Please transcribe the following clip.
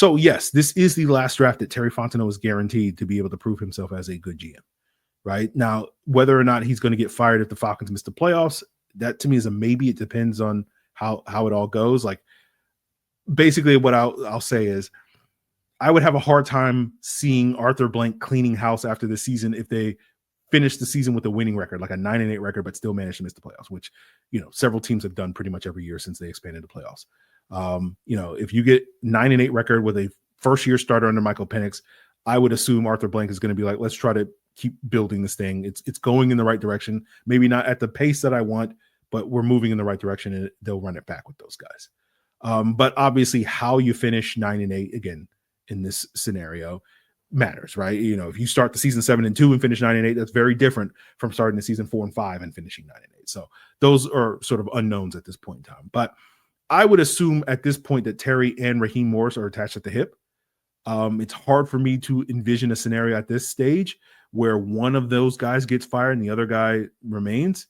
So yes, this is the last draft that Terry Fontenot is guaranteed to be able to prove himself as a good GM. Right now, whether or not he's going to get fired if the Falcons miss the playoffs, that to me is a maybe. It depends on how it all goes. Like basically, what I'll say is, I would have a hard time seeing Arthur Blank cleaning house after the season if they finish the season with a winning record, like a 9-8 record, but still manage to miss the playoffs, which, several teams have done pretty much every year since they expanded the playoffs. If you get 9-8 record with a first year starter under Michael Penix, I would assume Arthur Blank is going to be like, let's try to keep building this thing. It's going in the right direction. Maybe not at the pace that I want, but we're moving in the right direction, and they'll run it back with those guys. But obviously how you finish 9-8 again in this scenario matters, right? If you start the season 7-2 and finish 9-8, that's very different from starting the season 4-5 and finishing 9-8. So those are sort of unknowns at this point in time. But I would assume at this point that Terry and Raheem Morris are attached at the hip. It's hard for me to envision a scenario at this stage where one of those guys gets fired and the other guy remains.